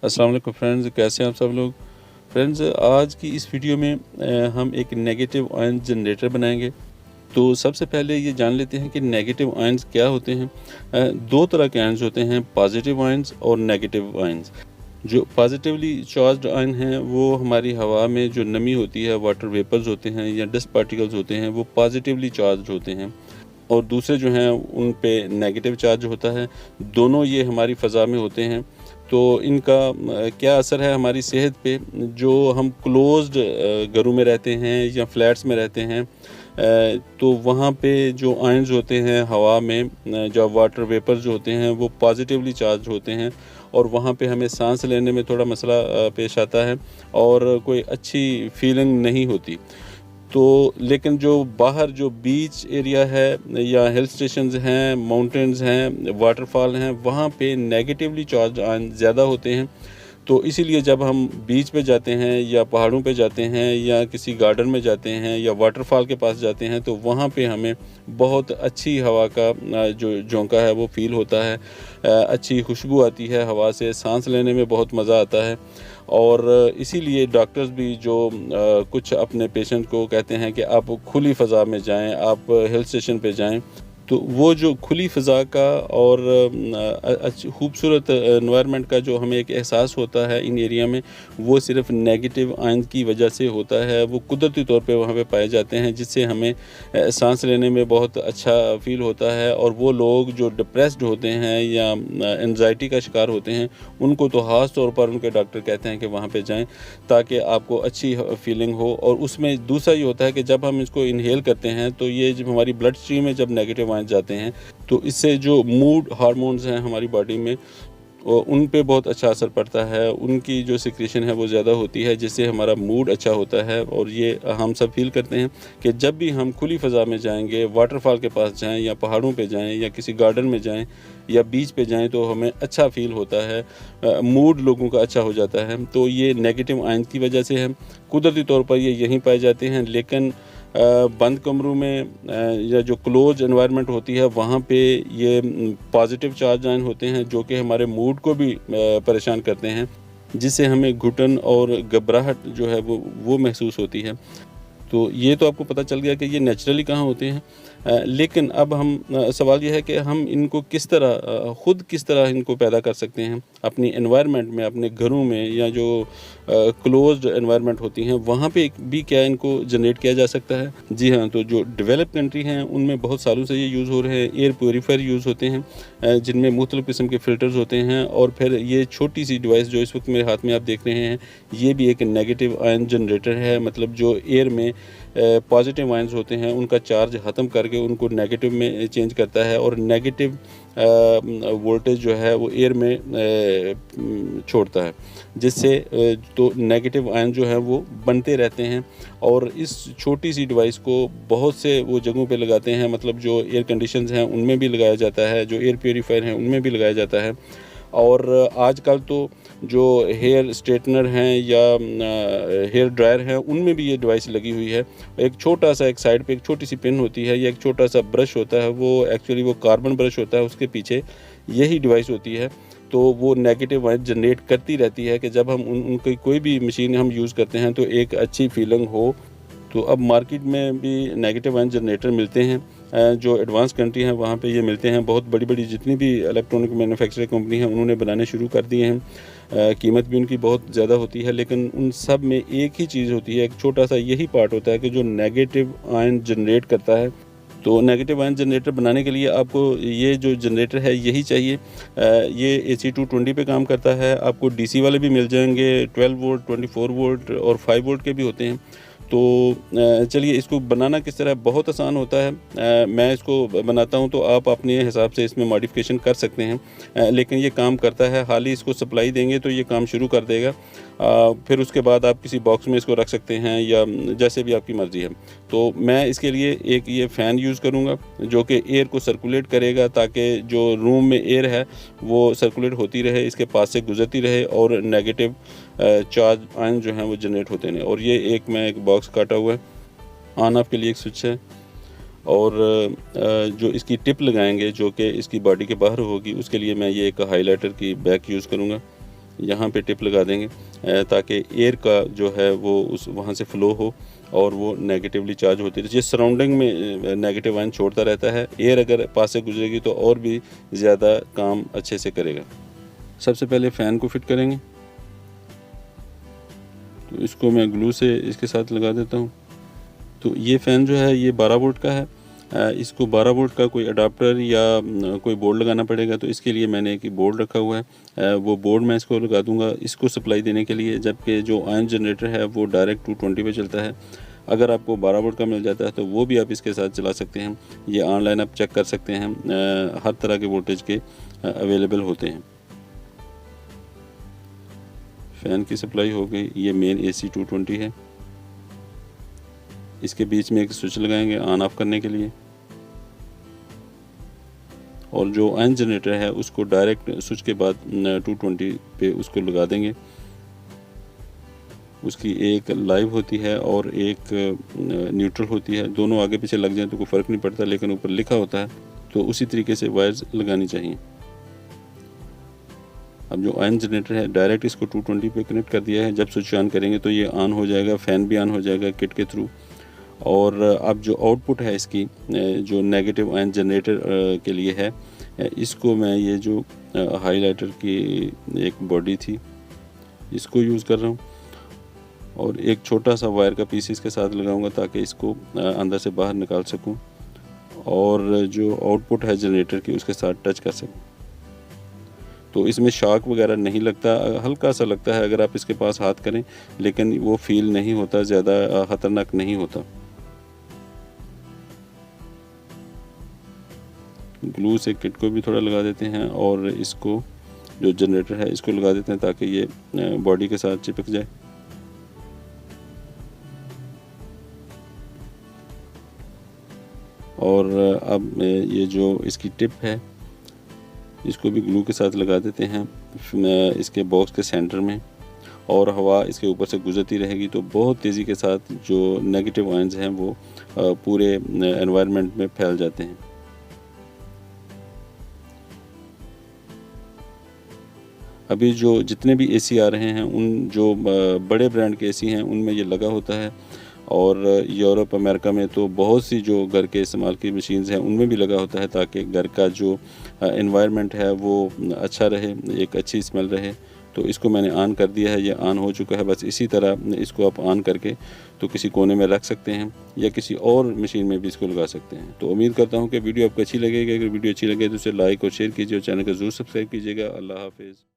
अस्सलाम वालेकुम फ्रेंड्स, कैसे हैं आप सब लोग। फ्रेंड्स, आज की इस वीडियो में हम एक नेगेटिव आयन जनरेटर बनाएंगे। तो सबसे पहले ये जान लेते हैं कि नेगेटिव आयंस क्या होते हैं। दो तरह के आयंस होते हैं, पॉजिटिव आयंस और नेगेटिव आयंस। जो पॉजिटिवली चार्ज्ड आयन हैं वो हमारी हवा में जो नमी होती है, वाटर वेपर्स होते हैं या डस्ट पार्टिकल्स होते हैं, वो पॉजिटिवली चार्ज होते हैं। और दूसरे जो हैं उन पे नेगेटिव चार्ज होता है। दोनों ये हमारी फ़ज़ा में होते हैं। तो इनका क्या असर है हमारी सेहत पे। जो हम क्लोज्ड घरों में रहते हैं या फ्लैट्स में रहते हैं, तो वहाँ पे जो आयंस होते हैं हवा में, जो वाटर वेपर जो होते हैं वो पॉजिटिवली चार्ज होते हैं और वहाँ पे हमें सांस लेने में थोड़ा मसला पेश आता है और कोई अच्छी फीलिंग नहीं होती। तो लेकिन जो बाहर जो बीच एरिया है या हिल स्टेशंस हैं, माउंटेन्स हैं, वाटरफॉल हैं, वहाँ पे नेगेटिवली चार्ज आयन ज़्यादा होते हैं। तो इसीलिए जब हम बीच पे जाते हैं या पहाड़ों पे जाते हैं या किसी गार्डन में जाते हैं या वाटरफॉल के पास जाते हैं, तो वहाँ पे हमें बहुत अच्छी हवा का जो झोंका है वो फ़ील होता है। अच्छी खुशबू आती है हवा से, सांस लेने में बहुत मज़ा आता है। और इसीलिए डॉक्टर्स भी जो कुछ अपने पेशेंट को कहते हैं कि आप खुली फ़ज़ा में जाएं, आप हिल स्टेशन पे जाएं। तो वो जो खुली फ़ज़ा का और खूबसूरत एनवायरनमेंट का जो हमें एक एहसास होता है इन एरिया में, वो सिर्फ़ नेगेटिव आयन की वजह से होता है। वो कुदरती तौर पे वहाँ पे पाए जाते हैं, जिससे हमें सांस लेने में बहुत अच्छा फ़ील होता है। और वो लोग जो डिप्रेस्ड होते हैं या एंजाइटी का शिकार होते हैं, उनको तो ख़ास तौर पर उनके डॉक्टर कहते हैं कि वहाँ पे जाएँ, ताकि आपको अच्छी फीलिंग हो। और उसमें दूसरा ये होता है कि जब हम इसको इनहेल करते हैं, तो ये जब हमारी ब्लड स्ट्रीम में जब नेगेटिव आयन जाते हैं, तो इससे जो मूड हार्मोन्स हैं हमारी बॉडी में, उन पे बहुत अच्छा असर पड़ता है। उनकी जो सिक्रीशन है वो ज़्यादा होती है, जिससे हमारा मूड अच्छा होता है। और ये हम सब फील करते हैं कि जब भी हम खुली फ़ज़ा में जाएंगे, वाटरफॉल के पास जाएं या पहाड़ों पे जाएं या किसी गार्डन में जाएं या बीच पे जाएं, तो हमें अच्छा फ़ील होता है, मूड लोगों का अच्छा हो जाता है। तो ये नेगेटिव आयन की वजह से है। कुदरती तौर पर ये यहीं पाए जाते हैं, लेकिन बंद कमरों में या जो क्लोज एनवायरनमेंट होती है, वहाँ पे ये पॉजिटिव चार्ज आयन होते हैं, जो कि हमारे मूड को भी परेशान करते हैं, जिससे हमें घुटन और घबराहट जो है वो महसूस होती है। तो ये तो आपको पता चल गया कि ये नेचुरली कहाँ होते हैं। लेकिन अब हम सवाल ये है कि हम इनको किस तरह ख़ुद किस तरह इनको पैदा कर सकते हैं अपनी एनवायरनमेंट में, अपने घरों में, या जो क्लोज्ड एनवायरनमेंट होती हैं वहाँ पे भी क्या इनको जनरेट किया जा सकता है। जी हाँ, तो जो डेवलप कंट्री हैं उनमें बहुत सालों से ये यूज़ हो रहे हैं। एयर प्योरीफायर यूज़ होते हैं, जिनमें मुख्तलिफ़ किस्म के फ़िल्टर्स होते हैं। और फिर ये छोटी सी डिवाइस जो इस वक्त मेरे हाथ में आप देख रहे हैं, ये भी एक नेगेटिव आयन जनरेटर है। मतलब जो एयर में पॉजिटिव आयंस होते हैं उनका चार्ज ख़त्म करके उनको नेगेटिव में चेंज करता है, और नेगेटिव वोल्टेज जो है वो एयर में छोड़ता है, जिससे तो नेगेटिव आयन जो है वो बनते रहते हैं। और इस छोटी सी डिवाइस को बहुत से वो जगहों पे लगाते हैं, मतलब जो एयर कंडीशंस हैं उनमें भी लगाया जाता है, जो एयर प्योरीफायर हैं उनमें भी लगाया जाता है। और आजकल तो जो हेयर स्ट्रेटनर हैं या हेयर ड्रायर हैं, उनमें भी ये डिवाइस लगी हुई है। एक छोटा सा एक साइड पे एक छोटी सी पिन होती है या एक छोटा सा ब्रश होता है, वो एक्चुअली वो कार्बन ब्रश होता है, उसके पीछे यही डिवाइस होती है। तो वो नेगेटिव आयन जनरेट करती रहती है कि जब हम उनकी कोई भी मशीन हम यूज़ करते हैं तो एक अच्छी फीलिंग हो। तो अब मार्केट में भी नेगेटिव आयन जनरेटर मिलते हैं, जो एडवांस कंट्री हैं वहाँ पे ये मिलते हैं। बहुत बड़ी बड़ी जितनी भी इलेक्ट्रॉनिक मैन्युफैक्चरिंग कंपनी हैं उन्होंने बनाने शुरू कर दिए हैं। कीमत भी उनकी बहुत ज़्यादा होती है, लेकिन उन सब में एक ही चीज़ होती है, एक छोटा सा यही पार्ट होता है कि जो नेगेटिव आयन जनरेट करता है। तो नेगेटिव आयन जनरेटर बनाने के लिए आपको ये जो जनरेटर है यही चाहिए। ये AC220 पे काम करता है। आपको DC वाले भी मिल जाएंगे, 12 वोल्ट, 24 वोल्ट और 5 वोल्ट के भी होते हैं। तो चलिए इसको बनाना किस तरह, बहुत आसान होता है। मैं इसको बनाता हूं, तो आप अपने हिसाब से इसमें मॉडिफिकेशन कर सकते हैं। लेकिन ये काम करता है। हाल ही इसको सप्लाई देंगे तो ये काम शुरू कर देगा। फिर उसके बाद आप किसी बॉक्स में इसको रख सकते हैं या जैसे भी आपकी मर्ज़ी है। तो मैं इसके लिए एक ये फ़ैन यूज़ करूँगा जो कि एयर को सर्कुलेट करेगा, ताकि जो रूम में एयर है वो सर्कुलेट होती रहे, इसके पास से गुजरती रहे और नेगेटिव चार्ज आयन जो हैं वो जनरेट होते रहें। और ये मैं एक बॉक्स काटा हुआ है, ऑन ऑफ के लिए एक स्विच है। और जो इसकी टिप लगाएंगे जो कि इसकी बॉडी के बाहर होगी, उसके लिए मैं ये एक हाइलाइटर की बैक यूज़ करूँगा। यहाँ पे टिप लगा देंगे ताकि एयर का जो है वो उस वहाँ से फ़्लो हो और वो नेगेटिवली चार्ज होती रहे। जिस सराउंडिंग में नेगेटिव आयन छोड़ता रहता है, एयर अगर पास से गुजरेगी तो और भी ज़्यादा काम अच्छे से करेगा। सबसे पहले फ़ैन को फिट करेंगे, तो इसको मैं ग्लू से इसके साथ लगा देता हूँ। तो ये फ़ैन जो है ये 12 वोल्ट का है। इसको 12 वोल्ट का कोई अडाप्टर या कोई बोर्ड लगाना पड़ेगा, तो इसके लिए मैंने एक बोर्ड रखा हुआ है। वो बोर्ड मैं इसको लगा दूंगा इसको सप्लाई देने के लिए, जबकि जो आयन जनरेटर है वो डायरेक्ट 220 पे चलता है। अगर आपको 12 वोल्ट का मिल जाता है तो वो भी आप इसके साथ चला सकते हैं। ये ऑनलाइन आप चेक कर सकते हैं, हर तरह के वोल्टेज के अवेलेबल होते हैं। फ़ैन की सप्लाई हो गई। ये मेन AC 220 है। इसके बीच में एक स्विच लगाएंगे ऑन ऑफ करने के लिए, और जो आयन जनरेटर है उसको डायरेक्ट स्विच के बाद 220 पे उसको लगा देंगे। उसकी एक लाइव होती है और एक न्यूट्रल होती है। दोनों आगे पीछे लग जाएं तो कोई फ़र्क नहीं पड़ता, लेकिन ऊपर लिखा होता है तो उसी तरीके से वायर्स लगानी चाहिए। अब जो आयन जनरेटर है डायरेक्ट इसको 220 पे कनेक्ट कर दिया है। जब स्विच ऑन करेंगे तो ये ऑन हो जाएगा, फ़ैन भी ऑन हो जाएगा किट के थ्रू। और अब जो आउटपुट है इसकी जो नेगेटिव आयन जनरेटर के लिए है, इसको मैं ये जो हाइलाइटर की एक बॉडी थी इसको यूज़ कर रहा हूँ, और एक छोटा सा वायर का पीस इसके साथ लगाऊंगा ताकि इसको अंदर से बाहर निकाल सकूं और जो आउटपुट है जनरेटर की उसके साथ टच कर सकूं। तो इसमें शॉक वगैरह नहीं लगता, हल्का सा लगता है अगर आप इसके पास हाथ करें, लेकिन वो फील नहीं होता, ज़्यादा ख़तरनाक नहीं होता। ग्लू से किट को भी थोड़ा लगा देते हैं और इसको जो जनरेटर है इसको लगा देते हैं ताकि ये बॉडी के साथ चिपक जाए। और अब ये जो इसकी टिप है इसको भी ग्लू के साथ लगा देते हैं इसके बॉक्स के सेंटर में, और हवा इसके ऊपर से गुजरती रहेगी तो बहुत तेज़ी के साथ जो नेगेटिव आयंस हैं वो पूरे एनवायरनमेंट में फैल जाते हैं। अभी जो जितने भी AC आ रहे हैं उन जो बड़े ब्रांड के AC हैं उनमें ये लगा होता है, और यूरोप अमेरिका में तो बहुत सी जो घर के इस्तेमाल की मशीन्स हैं उनमें भी लगा होता है ताकि घर का जो एनवायरनमेंट है वो अच्छा रहे, एक अच्छी स्मेल रहे। तो इसको मैंने ऑन कर दिया है, ये ऑन हो चुका है। बस इसी तरह इसको आप ऑन करके तो किसी कोने में रख सकते हैं या किसी और मशीन में भी इसको लगा सकते हैं। तो उम्मीद करता हूँ कि वीडियो आपको अच्छी लगेगी। अगर वीडियो अच्छी लगे तो उसे लाइक और शेयर कीजिए और चैनल को ज़रूर सब्सक्राइब कीजिएगा। अल्लाह हाफिज़।